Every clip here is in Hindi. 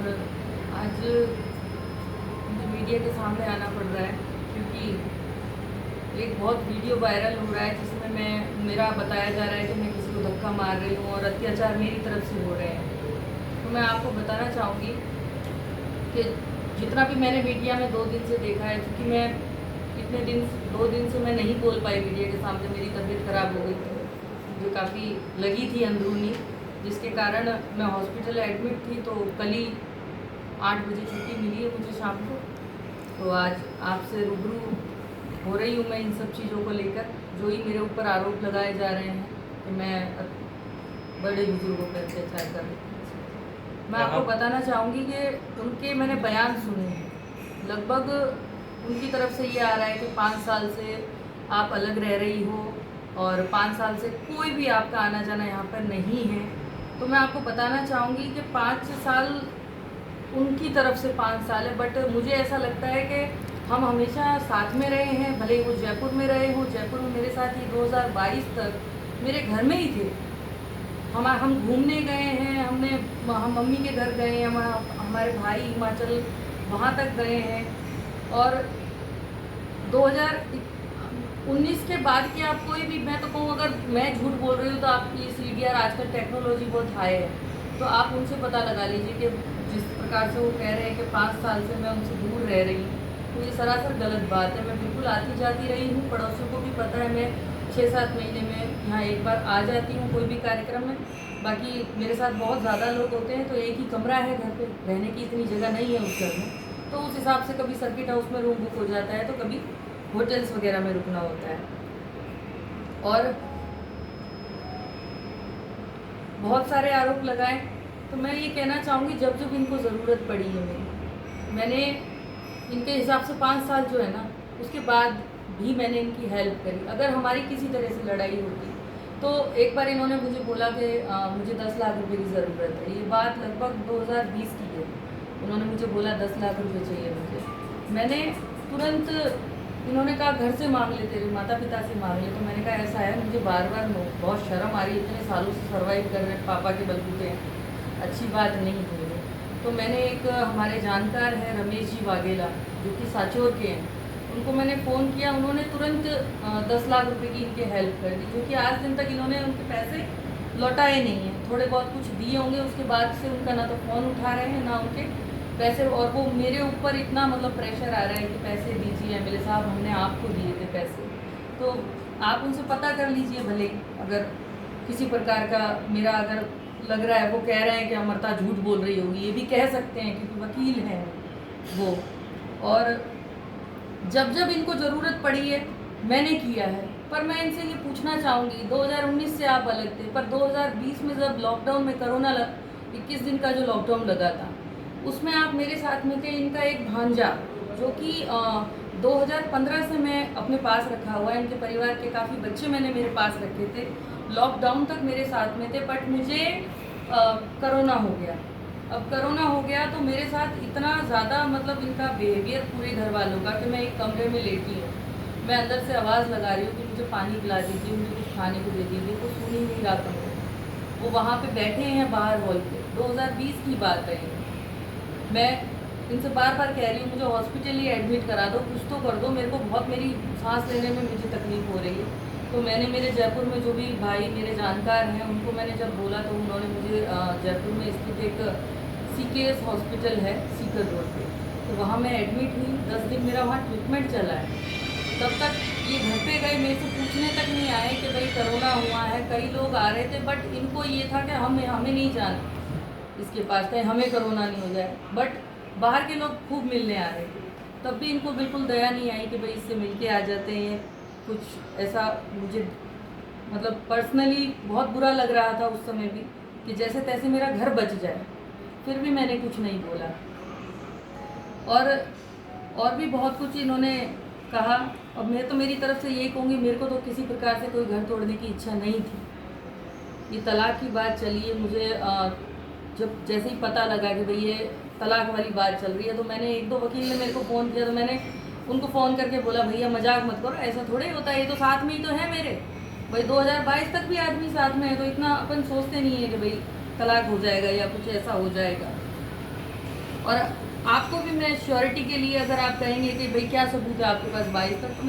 और आज मुझे मीडिया के सामने आना पड़ रहा है क्योंकि एक बहुत वीडियो वायरल हो रहा है जिसमें मेरा बताया जा रहा है कि मैं किसी को धक्का मार रही हूँ और अत्याचार मेरी तरफ से हो रहे हैं। तो मैं आपको बताना चाहूँगी कि जितना भी मैंने मीडिया में 2 दिन से देखा है, क्योंकि मैं इतने दिन 2 दिन से मैं नहीं बोल पाई मीडिया के सामने, मेरी तबीयत ख़राब हो गई थी, मुझे काफ़ी लगी थी अंदरूनी, जिसके कारण मैं हॉस्पिटल एडमिट थी। तो कल ही 8 बजे छुट्टी मिली है मुझे शाम को। तो आज आपसे रूबरू हो रही हूँ मैं इन सब चीज़ों को लेकर, जो ही मेरे ऊपर आरोप लगाए जा रहे हैं कि मैं बड़े बुजुर्गों पर अत्याचार कर रही हूँ। मैं आपको बताना चाहूँगी कि उनके मैंने बयान सुने हैं। लगभग उनकी तरफ से ये आ रहा है कि 5 साल से आप अलग रह रही हो और 5 साल से कोई भी आपका आना जाना यहाँ पर नहीं है। तो मैं आपको बताना चाहूँगी कि 5 साल उनकी तरफ से 5 साल है, बट मुझे ऐसा लगता है कि हम हमेशा साथ में रहे हैं। भले ही वो जयपुर में रहे हो, जयपुर में मेरे साथ ही 2022 तक मेरे घर में ही थे। हम घूमने गए हैं, हम मम्मी के घर गए हैं, हमारे भाई हिमाचल वहाँ तक गए हैं। और 2019 के बाद की आप कोई भी, मैं तो कहूँ अगर मैं झूठ बोल रही हूँ तो आपकी CDR आजकल टेक्नोलॉजी बहुत हाई है, तो आप उनसे पता लगा लीजिए कि जिस प्रकार से वो कह रहे हैं कि 5 साल से मैं उनसे दूर रह रही हूँ, तो ये सरासर गलत बात है। मैं बिल्कुल आती जाती रही हूँ, पड़ोसियों को भी पता है, मैं 6-7 महीने में यहाँ एक बार आ जाती हूँ कोई भी कार्यक्रम में। बाकी मेरे साथ बहुत ज़्यादा लोग होते हैं, तो एक ही कमरा है घर पे, रहने की इतनी जगह नहीं है उस घर में, तो उस हिसाब से कभी सर्किट हाउस में रूम बुक हो जाता है, तो कभी होटल्स वगैरह में रुकना होता है। और बहुत सारे आरोप लगाए, तो मैं ये कहना चाहूँगी जब जब इनको ज़रूरत पड़ी है मैंने इनके हिसाब से 5 साल जो है ना, उसके बाद भी मैंने इनकी हेल्प करी। अगर हमारी किसी तरह से लड़ाई होती तो एक बार इन्होंने मुझे बोला कि मुझे 10 लाख रुपए की ज़रूरत है। ये बात लगभग 2020 की है। उन्होंने मुझे बोला 10 लाख रुपए चाहिए मुझे। मैंने तुरंत, इन्होंने कहा घर से मांग ले, तेरे माता पिता से मांग ले। तो मैंने कहा ऐसा है, मुझे बार बार बहुत शर्म आ रही है, इतने सालों से सर्वाइव कर रहे हैं, पापा के बलबूते हैं, अच्छी बात नहीं हुई है। तो मैंने एक हमारे जानकार हैं रमेश जी वाघेला, जो कि साचोर के हैं, उनको मैंने फ़ोन किया। उन्होंने तुरंत 10 लाख रुपए की इनकी हेल्प कर दी, क्योंकि आज दिन तक इन्होंने उनके पैसे लौटाए नहीं हैं। थोड़े बहुत कुछ दिए होंगे, उसके बाद से उनका ना तो फ़ोन उठा रहे हैं ना उनके पैसे, और वो मेरे ऊपर इतना मतलब प्रेशर आ रहा है कि पैसे दीजिए MLA साहब, हमने आपको दिए थे पैसे। तो आप उनसे पता कर लीजिए, भले अगर किसी प्रकार का मेरा अगर लग रहा है, वो कह रहे हैं कि अमृता झूठ बोल रही होगी, ये भी कह सकते हैं क्योंकि वकील हैं वो। और जब जब इनको ज़रूरत पड़ी है मैंने किया है। पर मैं इनसे ये पूछना चाहूँगी, 2019 से आप अलग थे, पर 2020 में जब लॉकडाउन में 21 दिन का जो लॉकडाउन लगा था, उसमें आप मेरे साथ में थे। इनका एक भांजा जो कि 2015 से मैं अपने पास रखा हुआ है, इनके परिवार के काफ़ी बच्चे मैंने मेरे पास रखे थे, लॉकडाउन तक मेरे साथ में थे। बट मुझे कोरोना हो गया। अब कोरोना हो गया तो मेरे साथ इतना ज़्यादा मतलब इनका बिहेवियर पूरे घर वालों का, कि मैं एक कमरे में लेटी हूँ, मैं अंदर से आवाज़ लगा रही हूँ कि मुझे पानी पिला दीजिए, मुझे कुछ खाने को दे दीजिए, वो सुन ही नहीं रहा था। वो वहाँ पे बैठे हैं बाहर हॉल पे। 2020 की बात है। मैं इनसे बार बार कह रही हूँ मुझे हॉस्पिटल ही एडमिट करा दो, कुछ तो कर दो, मेरे को बहुत, मेरी सांस लेने में मुझे तकलीफ़ हो रही है। तो मैंने मेरे जयपुर में जो भी भाई मेरे जानकार हैं उनको मैंने जब बोला, तो उन्होंने मुझे जयपुर में स्थित एक CKS हॉस्पिटल है सीकर रोड पे, तो वहाँ मैं एडमिट हुई। 10 दिन मेरा वहाँ ट्रीटमेंट चला है। तब तक ये घर पे गए, मेरे से पूछने तक नहीं आए कि भाई कोरोना हुआ है। कई लोग आ रहे थे, बट इनको ये था कि हमें नहीं जाना इसके पास, कहीं हमें कोरोना नहीं हो जाए। बट बाहर के लोग खूब मिलने आ रहे थे, तब भी इनको बिल्कुल दया नहीं आई कि भाई इससे मिल के आ जाते हैं। कुछ ऐसा मुझे मतलब पर्सनली बहुत बुरा लग रहा था उस समय भी, कि जैसे तैसे मेरा घर बच जाए, फिर भी मैंने कुछ नहीं बोला। और भी बहुत कुछ इन्होंने कहा। और मैं तो मेरी तरफ से यही कहूँगी, मेरे को तो किसी प्रकार से कोई घर तोड़ने की इच्छा नहीं थी। ये तलाक की बात चली है, मुझे जब जैसे ही पता लगा कि भाई ये तलाक वाली बात चल रही है, तो मैंने 1-2 वकील ने मेरे को फ़ोन किया, तो मैंने उनको फ़ोन करके बोला भैया मजाक मत करो, ऐसा थोड़े होता है, ये तो साथ में ही तो है मेरे भाई। 2022 तक भी आदमी साथ में है, तो इतना अपन सोचते नहीं है कि भाई तलाक हो जाएगा या कुछ ऐसा हो जाएगा। और आपको भी मैं श्योरिटी के लिए, अगर आप कहेंगे कि भाई क्या सबूत है आपके पास 22 तक, तो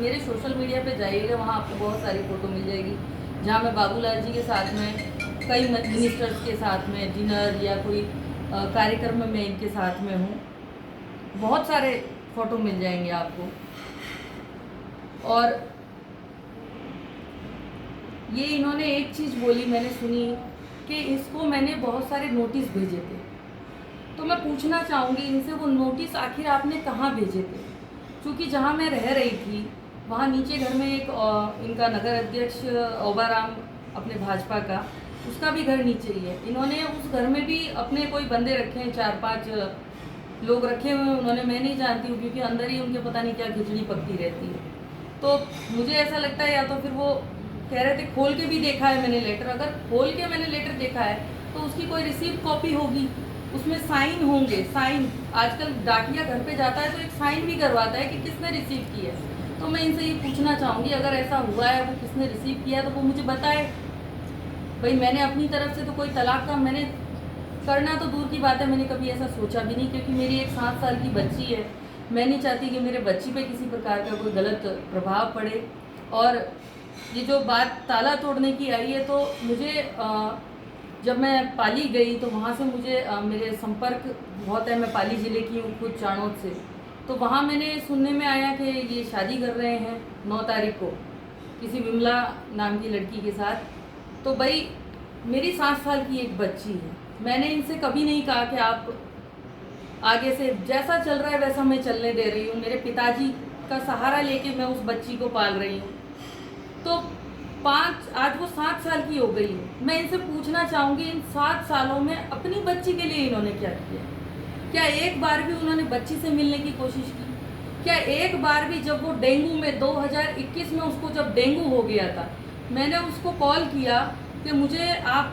मेरे सोशल मीडिया पे जाइएगा, वहाँ आपको बहुत सारी फ़ोटो मिल जाएगी जहाँ मैं बाबूलाल जी के साथ में, कई मिनिस्टर्स के साथ में डिनर या कोई कार्यक्रम में मैं इनके साथ में हूँ। बहुत सारे फ़ोटो मिल जाएंगे आपको। और ये इन्होंने एक चीज़ बोली, मैंने सुनी कि इसको मैंने बहुत सारे नोटिस भेजे थे। तो मैं पूछना चाहूँगी इनसे, वो नोटिस आखिर आपने कहाँ भेजे थे? क्योंकि जहाँ मैं रह रही थी वहाँ नीचे घर में एक इनका नगर अध्यक्ष ओबाराम, अपने भाजपा का, उसका भी घर नीचे ही है। इन्होंने उस घर में भी अपने कोई बंदे रखे हैं, 4-5 लोग रखे हुए हैं उन्होंने। मैं नहीं जानती हूँ क्योंकि अंदर ही उनके पता नहीं क्या खिचड़ी पकती रहती है। तो मुझे ऐसा लगता है या तो फिर वो कह रहे थे खोल के भी देखा है मैंने लेटर। अगर खोल के मैंने लेटर देखा है तो उसकी कोई रिसीव कॉपी होगी, उसमें साइन होंगे। साइन आजकल डाकिया घर पे जाता है तो एक साइन भी करवाता है कि किसने रिसीव किया है। तो मैं इनसे ये पूछना चाहूँगी, अगर ऐसा हुआ है, वो किसने रिसीव किया है, तो वो मुझे बताए। भाई मैंने अपनी तरफ से तो कोई तलाक का, मैंने करना तो दूर की बात है, मैंने कभी ऐसा सोचा भी नहीं, क्योंकि मेरी एक 7 साल की बच्ची है। मैं नहीं चाहती कि मेरे बच्ची पे किसी प्रकार का कोई गलत प्रभाव पड़े। और ये जो बात ताला तोड़ने की आई है, तो मुझे जब मैं पाली गई तो वहाँ से मुझे मेरे संपर्क बहुत है। मैं पाली ज़िले की हूँ खुद, चाणोद से। तो वहाँ मैंने सुनने में आया कि ये शादी कर रहे हैं 9 तारीख को किसी विमला नाम की लड़की के साथ। तो भाई मेरी 7 साल की एक बच्ची है, मैंने इनसे कभी नहीं कहा कि आप आगे से जैसा चल रहा है वैसा मैं चलने दे रही हूँ। मेरे पिताजी का सहारा लेके मैं उस बच्ची को पाल रही हूँ। तो आज वो 7 साल की हो गई है। मैं इनसे पूछना चाहूँगी, इन 7 सालों में अपनी बच्ची के लिए इन्होंने क्या किया? क्या एक बार भी उन्होंने बच्ची से मिलने की कोशिश की? क्या एक बार भी, जब वो डेंगू में 2021 में उसको जब डेंगू हो गया था, मैंने उसको कॉल किया कि मुझे आप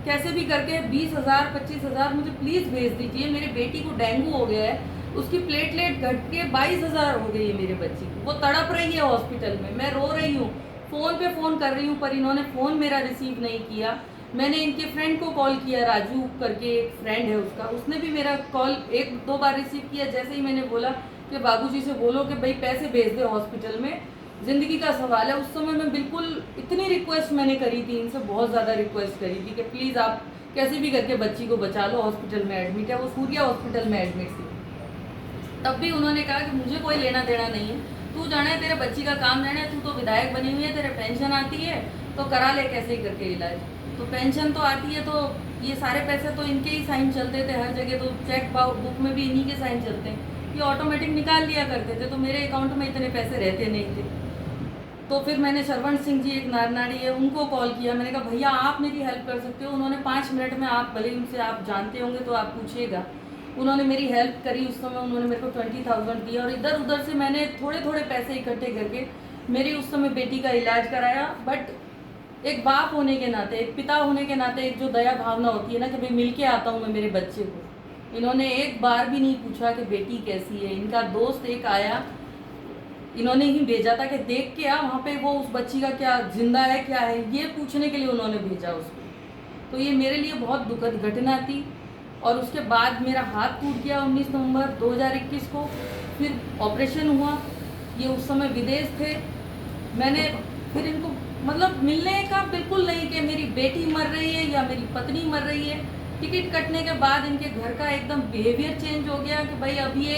कैसे भी करके 20,000 25,000 मुझे प्लीज़ भेज दीजिए, मेरी बेटी को डेंगू हो गया है, उसकी प्लेटलेट घट के 22,000 हो गई है मेरे बच्ची की, वो तड़प रही है हॉस्पिटल में, मैं रो रही हूँ, फ़ोन पे फ़ोन कर रही हूँ, पर इन्होंने फ़ोन मेरा रिसीव नहीं किया। मैंने इनके फ्रेंड को कॉल किया, राजू करके एक फ्रेंड है उसका, उसने भी मेरा कॉल 1-2 बार रिसीव किया। जैसे ही मैंने बोला कि बाबूजी से बोलो कि भाई पैसे भेज दे, हॉस्पिटल में ज़िंदगी का सवाल है, उस समय मैं बिल्कुल इतनी रिक्वेस्ट मैंने करी थी इनसे, बहुत ज़्यादा रिक्वेस्ट करी थी कि प्लीज़ आप कैसे भी करके बच्ची को बचा लो, हॉस्पिटल में एडमिट है, वो सूर्या हॉस्पिटल में एडमिट थी। तब भी उन्होंने कहा कि मुझे कोई लेना देना नहीं है, तू जाना है, तेरे बच्ची का काम जाना है, तू तो विधायक बनी हुई है, तेरे पेंशन आती है तो करा ले कैसे ही करके इलाज। तो पेंशन तो आती है, तो ये सारे पैसे तो इनके ही साइन चलते थे हर जगह, तो चेक बुक में भी इन्हीं के साइन चलते हैं, ये ऑटोमेटिक निकाल लिया करते थे, तो मेरे अकाउंट में इतने पैसे रहते नहीं थे। तो फिर मैंने शरवण सिंह जी, एक नारनाड़ी है, उनको कॉल किया। मैंने कहा भैया आप मेरी हेल्प कर सकते हो? उन्होंने 5 मिनट में, आप भले उनसे आप जानते होंगे तो आप पूछिएगा, उन्होंने मेरी हेल्प करी। उस समय उन्होंने मेरे को 20,000 दिया और इधर उधर से मैंने थोड़े थोड़े पैसे इकट्ठे करके मेरी उस समय बेटी का इलाज कराया। बट एक बाप होने के नाते, एक पिता होने के नाते, एक जो दया भावना होती है ना कि भाई मिल के आता हूँ मैं मेरे बच्चे को, इन्होंने एक बार भी नहीं पूछा कि बेटी कैसी है। इनका दोस्त एक आया, इन्होंने ही भेजा था कि देख के आ वहाँ पे वो उस बच्ची का क्या जिंदा है क्या है, ये पूछने के लिए उन्होंने भेजा उसको। तो ये मेरे लिए बहुत दुखद घटना थी। और उसके बाद मेरा हाथ टूट गया 19 नवंबर 2021 को, फिर ऑपरेशन हुआ। ये उस समय विदेश थे। मैंने फिर इनको मतलब मिलने का बिल्कुल नहीं कि मेरी बेटी मर रही है या मेरी पत्नी मर रही है। टिकट कटने के बाद इनके घर का एकदम बिहेवियर चेंज हो गया कि भाई अब ये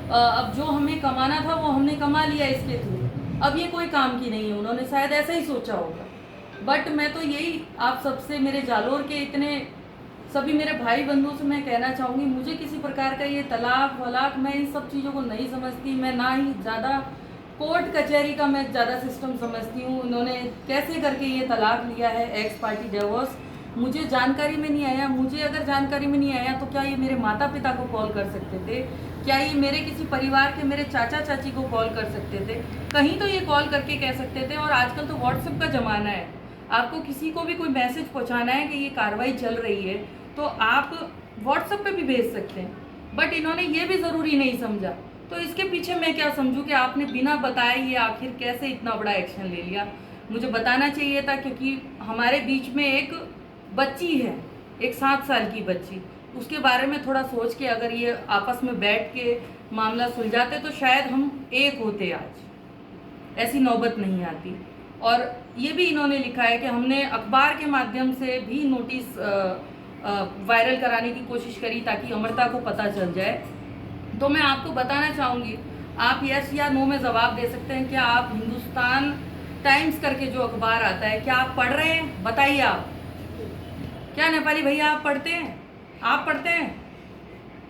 अब जो हमें कमाना था वो हमने कमा लिया इसके थ्रू, अब ये कोई काम की नहीं है। उन्होंने शायद ऐसा ही सोचा होगा। बट मैं तो यही आप सबसे, मेरे जालोर के इतने सभी मेरे भाई बंधुओं से मैं कहना चाहूँगी, मुझे किसी प्रकार का ये तलाक वलाक, मैं इन सब चीज़ों को नहीं समझती। मैं ना ही ज़्यादा कोर्ट कचहरी का मैं ज़्यादा सिस्टम समझती हूँ। उन्होंने कैसे करके ये तलाक लिया है, एक्स पार्टी डिवोर्स, मुझे जानकारी में नहीं आया। मुझे अगर जानकारी में नहीं आया तो क्या ये मेरे माता पिता को कॉल कर सकते थे? क्या ये मेरे किसी परिवार के मेरे चाचा चाची को कॉल कर सकते थे? कहीं तो ये कॉल करके कह सकते थे। और आजकल तो व्हाट्सएप का ज़माना है, आपको किसी को भी कोई मैसेज पहुंचाना है कि ये कार्रवाई चल रही है तो आप व्हाट्सएप पे भी भेज सकते हैं। बट इन्होंने ये भी ज़रूरी नहीं समझा। तो इसके पीछे मैं क्या समझूं कि आपने बिना बताए ये आखिर कैसे इतना बड़ा एक्शन ले लिया? मुझे बताना चाहिए था, क्योंकि हमारे बीच में एक बच्ची है, एक 7 साल की बच्ची, उसके बारे में थोड़ा सोच के अगर ये आपस में बैठ के मामला सुलझाते तो शायद हम एक होते आज, ऐसी नौबत नहीं आती। और ये भी इन्होंने लिखा है कि हमने अखबार के माध्यम से भी नोटिस वायरल कराने की कोशिश करी ताकि अमृता को पता चल जाए। तो मैं आपको बताना चाहूँगी, आप यस या नो में जवाब दे सकते हैं। क्या आप हिंदुस्तान टाइम्स करके जो अखबार आता है क्या आप पढ़ रहे हैं? बताइए आप। क्या नेपाली भैया आप पढ़ते हैं? आप पढ़ते हैं?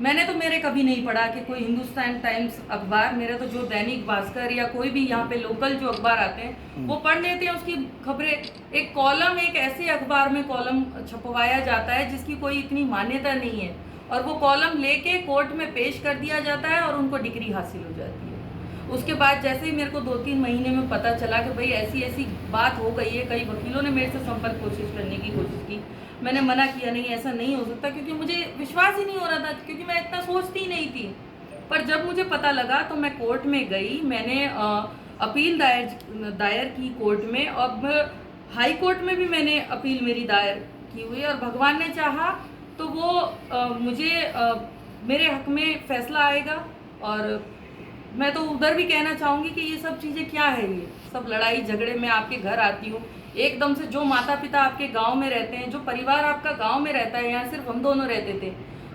मैंने तो मेरे कभी नहीं पढ़ा कि कोई हिंदुस्तान टाइम्स अखबार, मेरा तो जो दैनिक भास्कर या कोई भी यहाँ पे लोकल जो अखबार आते हैं वो पढ़ लेते हैं उसकी खबरें। एक कॉलम, एक ऐसे अखबार में कॉलम छपवाया जाता है जिसकी कोई इतनी मान्यता नहीं है, और वो कॉलम लेके कोर्ट में पेश कर दिया जाता है और उनको डिग्री हासिल हो जाती है। उसके बाद जैसे ही मेरे को 2-3 महीने में पता चला कि भाई ऐसी ऐसी बात हो गई है, कई वकीलों ने मेरे से संपर्क करने की कोशिश की, मैंने मना किया, नहीं ऐसा नहीं हो सकता, क्योंकि मुझे विश्वास ही नहीं हो रहा था, क्योंकि मैं इतना सोचती ही नहीं थी। पर जब मुझे पता लगा तो मैं कोर्ट में गई, मैंने अपील दायर की कोर्ट में। अब हाई कोर्ट में भी मैंने अपील मेरी दायर की हुई, और भगवान ने चाहा तो वो मुझे मेरे हक में फैसला आएगा। और मैं तो उधर भी कहना चाहूँगी कि ये सब चीज़ें क्या है, ये सब लड़ाई झगड़े में आपके घर आती हूँ एकदम से। जो माता पिता आपके गांव में रहते हैं, जो परिवार आपका गांव में रहता है, यहाँ सिर्फ हम दोनों रहते थे,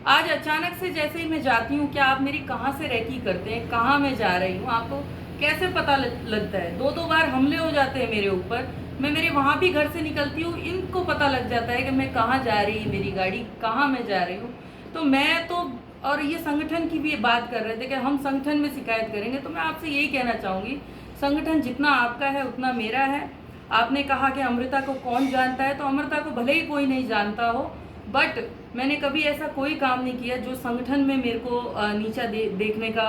आज अचानक से जैसे ही मैं जाती हूँ, क्या आप मेरी कहाँ से रेकी करते हैं, कहाँ मैं जा रही हूँ, आपको कैसे पता लगता है? 2-2 बार हमले हो जाते हैं मेरे ऊपर, मैं मेरे वहाँ भी घर से निकलती हूँ, इनको पता लग जाता है कि मैं कहाँ जा रही, मेरी गाड़ी कहाँ मैं जा रही हूँ। तो मैं तो, और ये संगठन की भी बात कर रहे थे कि हम संगठन में शिकायत करेंगे, तो मैं आपसे यही कहना चाहूँगी, संगठन जितना आपका है उतना मेरा है। आपने कहा कि अमृता को कौन जानता है, तो अमृता को भले ही कोई नहीं जानता हो, बट मैंने कभी ऐसा कोई काम नहीं किया जो संगठन में मेरे को नीचा देखने का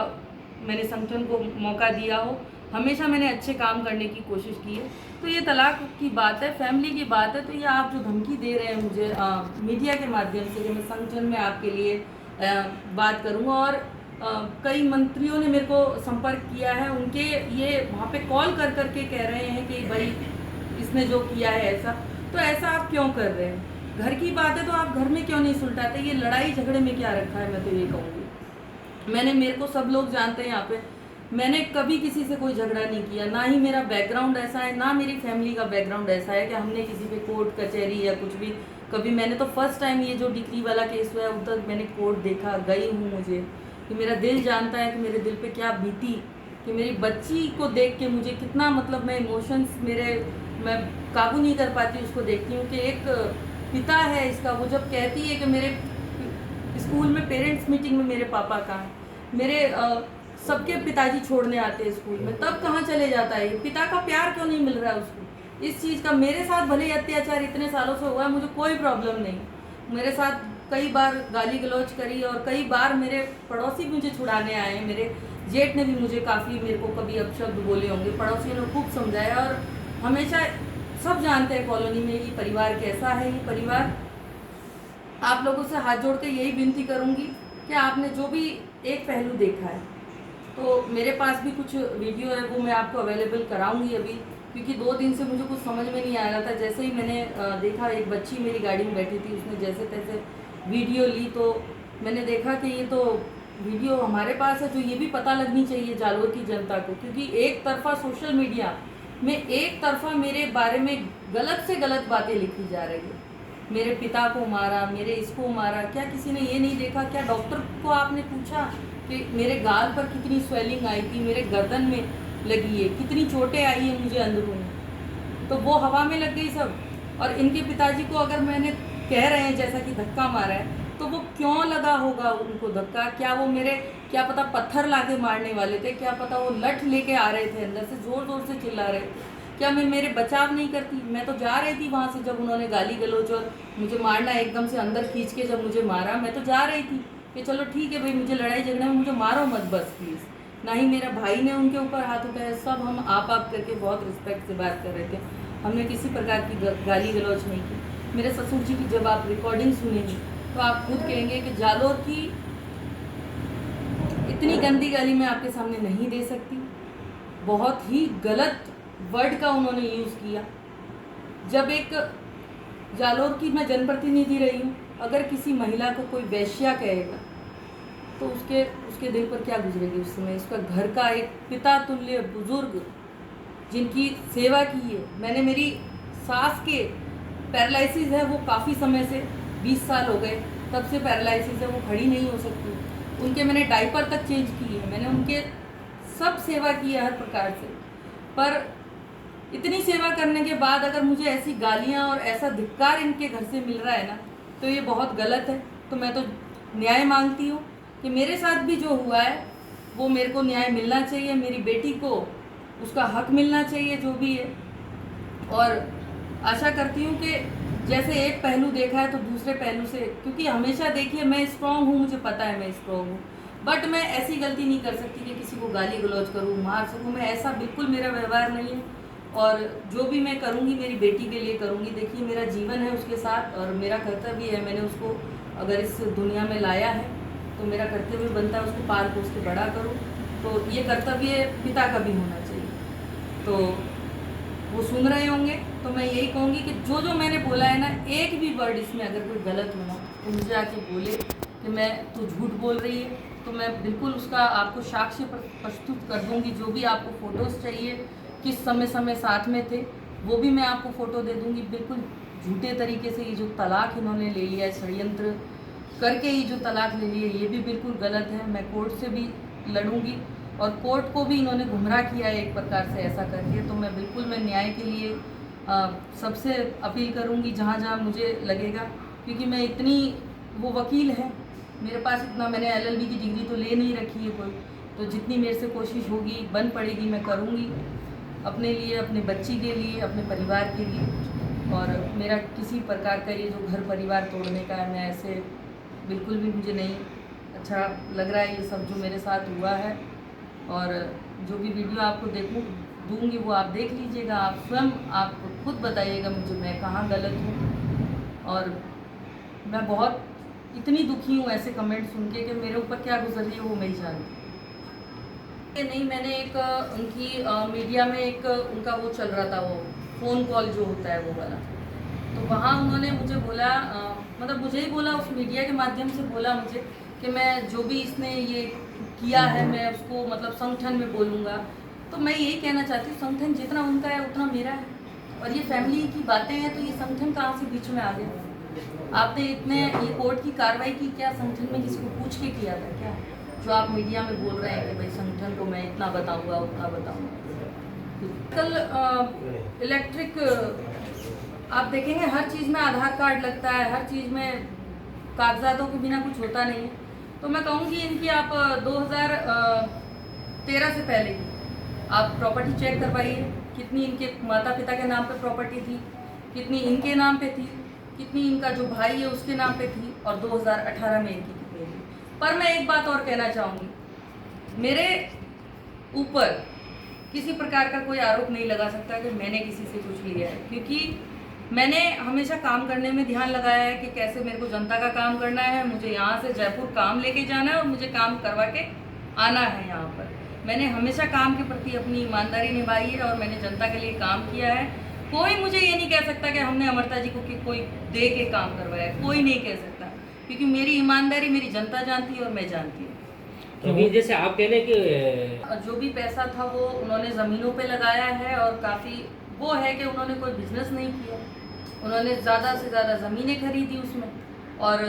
मैंने संगठन को मौका दिया हो। हमेशा मैंने अच्छे काम करने की कोशिश की है। तो ये तलाक की बात है, फैमिली की बात है, तो ये आप जो धमकी दे रहे हैं मुझे मीडिया के माध्यम से कि मैं संगठन में आपके लिए बात करूँगा, और कई मंत्रियों ने मेरे को संपर्क किया है, उनके ये वहाँ पे कॉल कर करके कह रहे हैं कि भाई इसने जो किया है ऐसा, तो ऐसा आप क्यों कर रहे हैं? घर की बात है तो आप घर में क्यों नहीं सुलझाते? ये लड़ाई झगड़े में क्या रखा है? मैं तो ये कहूँगी, मेरे को सब लोग जानते हैं यहाँ पे, मैंने कभी किसी से कोई झगड़ा नहीं किया, ना ही मेरा बैकग्राउंड ऐसा है, ना मेरी फैमिली का बैकग्राउंड ऐसा है कि हमने किसी पे कोर्ट कचहरी या कुछ भी कभी। मैंने तो फर्स्ट टाइम ये जो डिग्री वाला केस हुआ है उधर मैंने कोर्ट देखा, गई हूँ मुझे, कि मेरा दिल जानता है कि मेरे दिल पे क्या बीती, कि मेरी बच्ची को देख के मुझे कितना, मतलब मैं इमोशंस मैं काबू नहीं कर पाती उसको देखती हूँ कि एक पिता है इसका, वो जब कहती है कि मेरे स्कूल में पेरेंट्स मीटिंग में मेरे पापा कहाँ हैं, मेरे सबके पिताजी छोड़ने आते हैं स्कूल में, तब कहाँ चले जाता है? पिता का प्यार क्यों नहीं मिल रहा है उसको? इस चीज़ का मेरे साथ भले ही अत्याचार इतने सालों से हुआ है, मुझे कोई प्रॉब्लम नहीं, मेरे साथ कई बार गाली गलौज करी, और कई बार मेरे पड़ोसी मुझे छुड़ाने आए हैं, मेरे जेठ ने भी मुझे काफ़ी, मेरे को कभी अपशब्द बोले होंगे, पड़ोसियों ने खूब समझाया। और हमेशा सब जानते हैं कॉलोनी में ये परिवार कैसा है। ये परिवार, आप लोगों से हाथ जोड़ के यही विनती करूँगी कि आपने जो भी एक पहलू देखा है, तो मेरे पास भी कुछ वीडियो है, वो मैं आपको अवेलेबल कराऊंगी अभी, क्योंकि 2 दिन से मुझे कुछ समझ में नहीं आ रहा था। जैसे ही मैंने देखा, एक बच्ची मेरी गाड़ी में बैठी थी, उसने जैसे तैसे वीडियो ली, तो मैंने देखा कि ये तो वीडियो हमारे पास है, तो ये भी पता लगनी चाहिए जालोर की जनता को, क्योंकि एक तरफा सोशल मीडिया में एक तरफा मेरे बारे में गलत से गलत बातें लिखी जा रही है। मेरे पिता को मारा, मेरे इसको मारा, क्या किसी ने ये नहीं देखा? क्या डॉक्टर को आपने पूछा कि मेरे गाल पर कितनी स्वेलिंग आई थी, मेरे गर्दन में लगी है, कितनी चोटें आई है मुझे अंदरूनी? तो वो हवा में लग गई सब। और इनके पिताजी को अगर मैंने कह रहे हैं जैसा कि धक्का मारा है, तो वो क्यों लगा होगा उनको धक्का? क्या वो मेरे, क्या पता पत्थर लाके मारने वाले थे, क्या पता वो लठ लेके आ रहे थे, अंदर से जोर जोर से चिल्ला रहे थे? क्या मैं मेरे बचाव नहीं करती? मैं तो जा रही थी वहाँ से, जब उन्होंने गाली गलौज और मुझे मारना एकदम से अंदर खींच के जब मुझे मारा, मैं तो जा रही थी कि चलो ठीक है भाई, मुझे लड़ाई झगड़े में मुझे मारो मत बस प्लीज़। ना ही मेरा भाई ने उनके ऊपर हाथ उठाया, सब हम आप करके बहुत रिस्पेक्ट से बात कर रहे थे, हमने किसी प्रकार की गाली गलौज नहीं की। मेरे ससुर जी की जब आप रिकॉर्डिंग सुनेंगे तो आप खुद कहेंगे कि जालोर की इतनी गंदी गाली मैं आपके सामने नहीं दे सकती। बहुत ही गलत वर्ड का उन्होंने यूज़ किया। जब एक जालोर की मैं जनप्रतिनिधि रही हूँ, अगर किसी महिला को कोई वेश्या कहेगा तो उसके उसके दिल पर क्या गुजरेगी उस समय। उसका घर का एक पिता तुल्य बुजुर्ग जिनकी सेवा की है मैंने, मेरी सास के पैरालिसिस है, वो काफ़ी समय से 20 साल हो गए तब से पैरालिसिस है, वो खड़ी नहीं हो सकती। उनके मैंने डायपर तक चेंज किए हैं, मैंने उनके सब सेवा की है हर प्रकार से। पर इतनी सेवा करने के बाद अगर मुझे ऐसी गालियाँ और ऐसा धिक्कार इनके घर से मिल रहा है ना, तो ये बहुत गलत है। तो मैं तो न्याय मांगती हूँ कि मेरे साथ भी जो हुआ है वो मेरे को न्याय मिलना चाहिए, मेरी बेटी को उसका हक मिलना चाहिए जो भी है। और आशा करती हूँ कि जैसे एक पहलू देखा है तो दूसरे पहलू से, क्योंकि हमेशा देखिए मैं स्ट्रॉन्ग हूँ, मुझे पता है मैं स्ट्रॉन्ग हूँ, बट मैं ऐसी गलती नहीं कर सकती कि किसी को गाली गलौज करूँ, मार सकूँ। मैं ऐसा बिल्कुल मेरा व्यवहार नहीं है। और जो भी मैं करूँगी मेरी बेटी के लिए करूँगी। देखिए मेरा जीवन है उसके साथ और मेरा कर्तव्य है, मैंने उसको अगर इस दुनिया में लाया है तो मेरा कर्तव्य बनता है उसको पाल पोस के बड़ा करूँ। तो ये कर्तव्य पिता का भी होना चाहिए। तो वो सुन रहे होंगे तो मैं यही कहूँगी कि जो जो मैंने बोला है ना, एक भी वर्ड इसमें अगर कोई गलत हो ना तो मुझे आके बोले कि मैं तू झूठ बोल रही है, तो मैं बिल्कुल उसका आपको साक्ष्य प्रस्तुत कर दूँगी। जो भी आपको फ़ोटोज़ चाहिए, किस समय साथ में थे, वो भी मैं आपको फ़ोटो दे दूँगी। बिल्कुल झूठे तरीके से ये जो तलाक इन्होंने ले लिया है, षड्यंत्र करके ये जो तलाक ले लिया, ये भी बिल्कुल गलत है। मैं कोर्ट से भी लड़ूंगी और कोर्ट को भी इन्होंने गुमराह किया है एक प्रकार से ऐसा करके। तो मैं बिल्कुल मैं न्याय के लिए सबसे अपील करूंगी जहाँ जहाँ मुझे लगेगा, क्योंकि मैं इतनी, वो वकील है मेरे पास इतना, मैंने LLB की डिग्री तो ले नहीं रखी है कोई, तो जितनी मेरे से कोशिश होगी बन पड़ेगी मैं करूँगी अपने लिए, अपने बच्ची के लिए, अपने परिवार के लिए। और मेरा किसी प्रकार का ये जो घर परिवार तोड़ने का है, मैं ऐसे बिल्कुल भी मुझे नहीं अच्छा लग रहा है ये सब जो मेरे साथ हुआ है। और जो भी वीडियो आपको दूंगी वो आप देख लीजिएगा, आप स्वयं आप खुद बताइएगा मुझे मैं कहाँ गलत हूँ। और मैं बहुत इतनी दुखी हूँ ऐसे कमेंट सुन के कि मेरे ऊपर क्या गुजर रही है वो मैं ही जानती नहीं। मैंने एक उनकी मीडिया में एक उनका वो चल रहा था, वो फ़ोन कॉल जो होता है वो वाला, तो वहाँ उन्होंने मुझे बोला, मतलब मुझे ही बोला, उस मीडिया के माध्यम से बोला मुझे कि मैं जो भी इसने ये किया है मैं उसको मतलब संगठन में बोलूँगा। तो मैं यही कहना चाहती हूँ, संगठन जितना उनका है उतना मेरा है। और ये फैमिली की बातें हैं तो ये संगठन कहाँ से बीच में आ गया। आपने इतने ये कोर्ट की कार्रवाई की, क्या संगठन में किसी को पूछ के किया था क्या, जो आप मीडिया में बोल रहे हैं कि भाई संगठन को मैं इतना बताऊँगा उतना बताऊँगा। कल इलेक्ट्रिक आप देखेंगे हर चीज़ में आधार कार्ड लगता है, हर चीज़ में कागजातों के बिना कुछ होता नहीं है। तो मैं कहूँगी इनकी आप 2013 से पहले की आप प्रॉपर्टी चेक करवाइए, कितनी इनके माता पिता के नाम पे प्रॉपर्टी थी, कितनी इनके नाम पे थी, कितनी इनका जो भाई है उसके नाम पे थी, और 2018 में इनकी कितनी थी। पर मैं एक बात और कहना चाहूँगी, मेरे ऊपर किसी प्रकार का कोई आरोप नहीं लगा सकता कि मैंने किसी से कुछ लिया है, क्योंकि मैंने हमेशा काम करने में ध्यान लगाया है कि कैसे मेरे को जनता का काम करना है। मुझे यहाँ से जयपुर काम लेके जाना है और मुझे काम करवा के आना है यहाँ पर। मैंने हमेशा काम के प्रति अपनी ईमानदारी निभाई है और मैंने जनता के लिए काम किया है। कोई मुझे ये नहीं कह सकता कि हमने अमृता जी को कोई दे के काम करवाया है, कोई नहीं कह सकता, क्योंकि मेरी ईमानदारी मेरी जनता जानती है और मैं जानती हूँ। अभी जैसे आप कह रहे कि जो भी पैसा था वो उन्होंने ज़मीनों पे लगाया है, और काफ़ी वो है कि उन्होंने कोई बिजनेस नहीं किया, उन्होंने ज़्यादा से ज़्यादा ज़मीनें खरीदी उसमें। और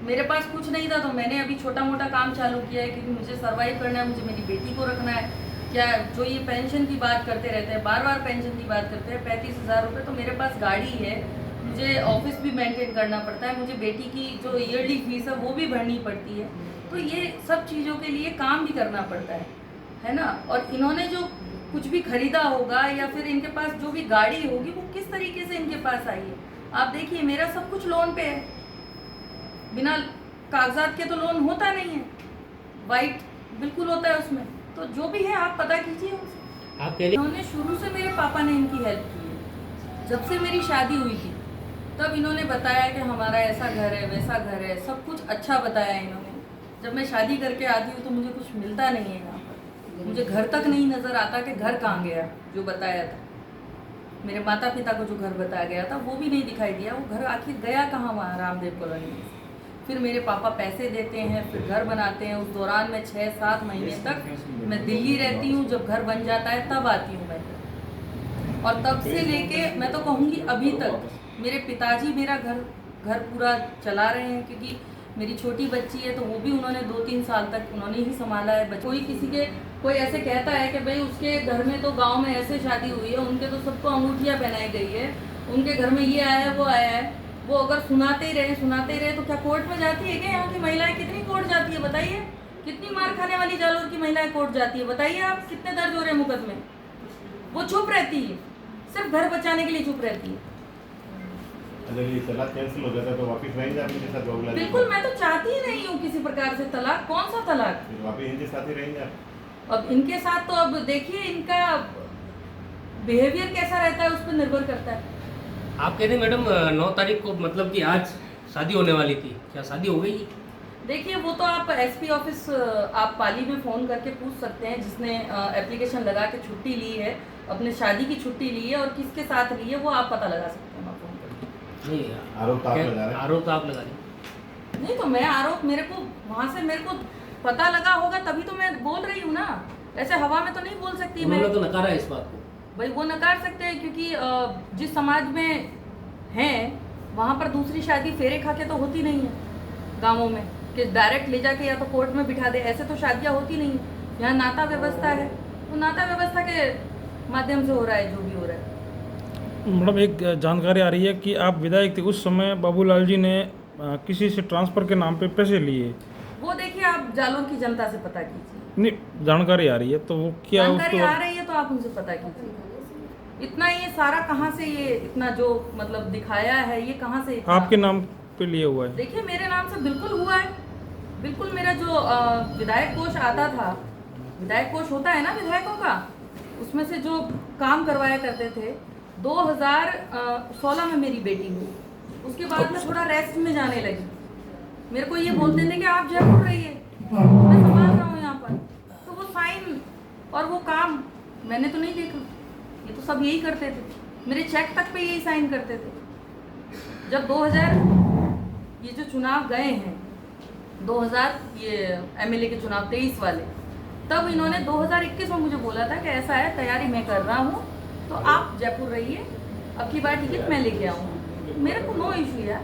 मेरे पास कुछ नहीं था तो मैंने अभी छोटा मोटा काम चालू किया है, क्योंकि मुझे सर्वाइव करना है, मुझे मेरी बेटी को रखना है। क्या जो ये पेंशन की बात करते रहते हैं, बार बार पेंशन की बात करते हैं, 35,000 रुपये, तो मेरे पास गाड़ी है, मुझे ऑफिस भी मेंटेन करना पड़ता है, मुझे बेटी की जो ईयरली फीस है वो भी भरनी पड़ती है। तो ये सब चीज़ों के लिए काम भी करना पड़ता है ना। और इन्होंने जो कुछ भी खरीदा होगा या फिर इनके पास जो भी गाड़ी होगी वो किस तरीके से इनके पास आई है, आप देखिए। मेरा सब कुछ लोन पे है, बिना कागजात के तो लोन होता नहीं है, वाइट बिल्कुल होता है उसमें। तो जो भी है आप पता कीजिए उनसे। आप कह रहे इन्होंने शुरू से, मेरे पापा ने इनकी हेल्प की है। जब से मेरी शादी हुई थी तब इन्होंने बताया कि हमारा ऐसा घर है वैसा घर है, सब कुछ अच्छा बताया इन्होंने। जब मैं शादी करके आती हूँ तो मुझे कुछ मिलता नहीं है यहाँ पर, मुझे घर तक नहीं नज़र आता कि घर कहाँ गया जो बताया था। मेरे माता पिता को जो घर बताया गया था वो भी नहीं दिखाई दिया, वो घर आखिर गया कहाँ वहाँ रामदेव कॉलोनी में। फिर मेरे पापा पैसे देते हैं, फिर घर बनाते हैं। उस दौरान मैं 6-7 महीने तक मैं दिल्ली रहती हूँ। जब घर बन जाता है तब आती हूँ मैं। और तब से लेके मैं तो कहूँगी अभी तक मेरे पिताजी मेरा घर पूरा चला रहे हैं, क्योंकि मेरी छोटी बच्ची है तो वो भी उन्होंने 2-3 साल तक उन्होंने ही संभाला है। कोई ऐसे कहता है कि भाई उसके घर में तो गांव में ऐसे शादी हुई है, उनके तो सबको अंगूठियाँ पहनाई गई है, उनके घर में ये आया है वो आया है, वो अगर सुनाते ही रहे तो क्या कोर्ट में जाती है क्या? यहाँ की महिलाएं कितनी कोर्ट जाती है बताइए? कितनी मार खाने वाली जालोर की महिलाएं कोर्ट जाती है बताइए आप? कितने दर्ज हो रहे हैं मुकदमे? वो चुप रहती है, सिर्फ घर बचाने के लिए चुप रहती है। अगर ये तलाक कैंसिल हो जाता है तो वापस रहेंगे आप इनके साथ? बाबूलाल बिल्कुल, मैं तो चाहती ही नहीं हूँ किसी प्रकार से तलाक। कौन सा तलाक? वापस इनके साथ ही रहेंगे आप? अब इनके साथ तो अब देखिए इनका बिहेवियर कैसा रहता है उस पर निर्भर करता है। आप कहते हैं मैडम 9 तारीख को मतलब कि आज शादी होने वाली थी, क्या शादी हो गई? देखिए वो तो आप एसपी ऑफिस आप पाली में फ़ोन करके पूछ सकते हैं, जिसने एप्लीकेशन लगा के छुट्टी ली है, अपने शादी की छुट्टी ली है और किसके साथ ली है वो आप पता लगा सकते हैं फ़ोन करके। नहीं, आरोप आप लगा रहे हैं? आरोप तो आप लगा रहे। नहीं तो मैं आरोप मेरे को वहाँ से मेरे को पता लगा होगा तभी तो मैं बोल रही हूँ ना, ऐसे हवा में तो नहीं बोल सकती मैं। उन्होंने तो नकारा है इस बात को। भाई वो नकार सकते हैं क्योंकि जिस समाज में हैं वहाँ पर दूसरी शादी फेरे खा के तो होती नहीं है गाँवों में, कि डायरेक्ट ले जाके या तो कोर्ट में बिठा दे, ऐसे तो शादियाँ होती नहीं है। यहाँ नाता व्यवस्था है, तो नाता व्यवस्था के माध्यम से हो रहा है जो भी हो रहा है। मैडम एक जानकारी आ रही है कि आप विधायक थे उस समय, बाबूलाल जी ने किसी से ट्रांसफ़र के नाम पे पैसे लिए। वो देखिए आप जालोर की जनता से पता कीजिए। नहीं, जानकारी आ रही है तो वो क्या जानकारी उसको आ रही है तो आप उनसे पता कीजिए। इतना ये सारा कहाँ से ये इतना जो मतलब दिखाया है ये कहाँ से इतना? आपके नाम पे लिए हुआ है? देखिए मेरे नाम से बिल्कुल हुआ है, बिल्कुल। मेरा जो विधायक कोष आता था, विधायक कोष होता है ना विधायकों का, उसमें से जो काम करवाया करते थे 2016 में मेरी बेटी हुई, उसके बाद मैं थोड़ा रेस्ट में जाने लगी। मेरे को ये बोलते थे कि आप जयपुर रहिए, मैं संभाल रहा हूँ यहाँ पर। तो वो साइन और वो काम मैंने तो नहीं देखा, ये तो सब यही करते थे, मेरे चेक तक पे यही साइन करते थे। जब 2000 ये जो चुनाव गए हैं 2000 ये एमएलए के चुनाव 23 वाले, तब इन्होंने 2021 में मुझे बोला था कि ऐसा है तैयारी मैं कर रहा हूँ तो आप जयपुर रहिए, अब की बार टिकट मैं लेके आऊँगा। मेरे को नो इशू यार,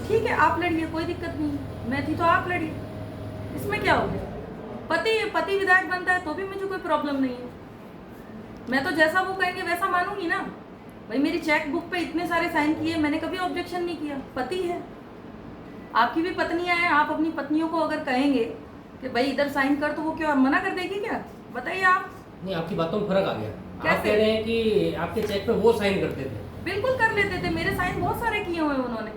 ठीक है आप लड़िए, कोई दिक्कत नहीं, मैं थी तो आप लड़िए, इसमें क्या हो गया? पति विधायक बनता है तो भी मुझे कोई प्रॉब्लम नहीं है, मैं तो जैसा वो कहेंगे वैसा मानूंगी ना। भाई मेरी चेक बुक पे इतने सारे साइन किए, मैंने कभी ऑब्जेक्शन नहीं किया, पति है। आपकी भी पत्नियां हैं, आप अपनी पत्नियों को अगर कहेंगे कि भाई इधर साइन कर तो वो क्या मना कर देगी क्या? बताइए आप। नहीं, आपकी बातों में फर्क आ गया। कैसे? आप कह रहे हैं कि आपके चेक पे वो साइन करते थे। बिल्कुल कर लेते थे, मेरे साइन बहुत सारे किए हुए उन्होंने,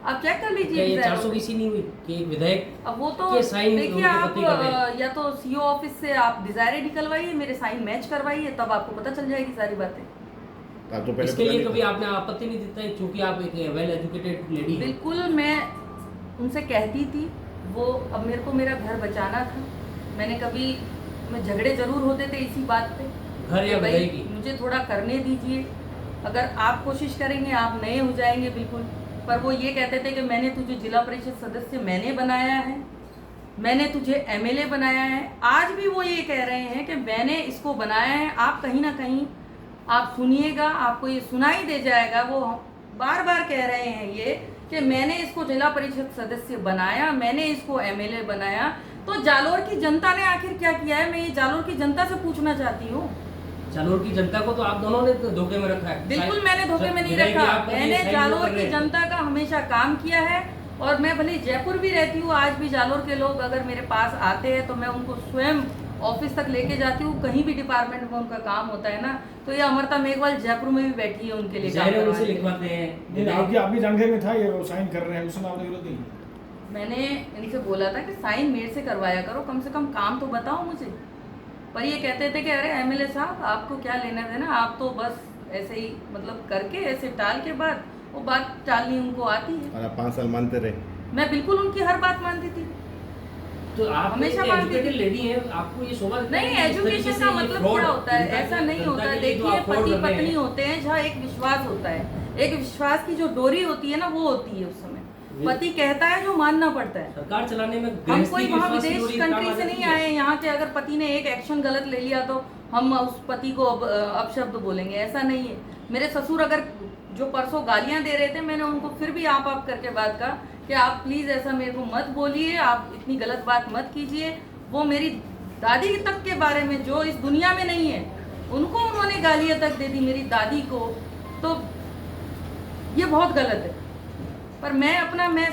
आप चेक कर लीजिए। ये 420 नहीं हुई कि एक विधायक अब वो तो के साइन देखिए उनके आप पति कर रहे हैं। या तो सीओ ऑफिस से आप डिजायरे निकलवाइए, मेरे साइन मैच करवाइए, तब आपको पता चल जाएगी सारी बातें। आप तो पहले इसके पता लिए नहीं कभी था। आपने आपत्ति नहीं देता है क्योंकि आप एक वेल एजुकेटेड लेडी हैं। बिल्कुल मैं उनसे कहती थी, वो अब मेरे को मेरा घर बचाना था, मैंने कभी मैं झगड़े जरूर होते थे इसी बात पे, घर या भाई विधायक की? मुझे थोड़ा करने दीजिए, अगर आप कोशिश करेंगे आप नए हो जाएंगे बिल्कुल। पर वो ये कहते थे कि मैंने तुझे जिला परिषद सदस्य मैंने बनाया है, मैंने तुझे एमएलए बनाया है। आज भी वो ये कह रहे हैं कि मैंने इसको बनाया है, आप कहीं ना कहीं आप सुनिएगा, आपको ये सुनाई दे जाएगा। वो बार बार कह रहे हैं ये कि मैंने इसको जिला परिषद सदस्य बनाया, मैंने इसको एमएलए बनाया। तो जालोर की जनता ने आखिर क्या किया है, मैं ये जालोर की जनता से पूछना चाहती हूँ। जालोर की जनता को तो आप दोनों ने तो धोखे में रखा है। बिल्कुल मैंने धोखे में नहीं विधायक रखा, आप कभी मैंने साइन जालोर कर रहे की हैं। जनता का हमेशा काम किया है। और मैं भले जयपुर भी रहती हूँ, आज भी जालोर के लोग अगर मेरे पास आते हैं तो मैं उनको स्वयं ऑफिस तक लेके जाती हूँ। कहीं भी डिपार्टमेंट में उनका काम होता है ना, तो ये अमृता मेघवाल जयपुर में भी बैठी है उनके लिए काम जाहिर है उनसे करवाने के लिए। लिखवाते हैं। नहीं, आपकी जानकारी में था ये वो साइन कर रहे हैं, उस समय आपने विरोध नहीं किया? मैंने इनसे बोला था कि साइन मेरे से करवाया करो, कम से कम काम तो बताओ मुझे। पर ये कहते थे कि अरे एमएलए साहब आपको क्या लेना देना, आप तो बस ऐसे ही मतलब करके ऐसे टाल के बाद वो बात टालनी उनको आती है। और आप 5 साल मानते रहे? मैं बिल्कुल उनकी हर बात मानती थी। तो आप हमेशा मानती थी। एजुकेटेड लेडी हैं, आपको ये शोभा देता है नहीं, कि इस तरीके एजुकेशन से का ये मतलब fraud क्या होता है, जनता ऐसा की- नहीं जनता होता के है। लिए जो देखिए आप fraud पति कर रहे पत्नी हैं। होते हैं जहाँ एक विश्वास होता है, एक विश्वास की जो डोरी होती है ना वो होती है उस समय। पति कहता है जो मानना पड़ता है। सरकार चलाने में हम गृहस्थी कोई की वहाँ विश्वास विदेश की काम कंट्री आ से जाती नहीं है। आए यहाँ के, अगर पति ने एक एक्शन गलत ले लिया तो हम उस पति को अपशब्द बोलेंगे, ऐसा नहीं है। मेरे ससुर अगर जो परसों गालियां दे रहे थे, मैंने उनको फिर भी आप करके बात कहा कि आप प्लीज ऐसा मेरे को मत बोलिए, आप इतनी गलत बात मत कीजिए। वो मेरी दादी तक के बारे में जो इस दुनिया में नहीं है उनको उन्होंने गालियां तक दे दी मेरी दादी को, तो ये बहुत गलत है। पर मैं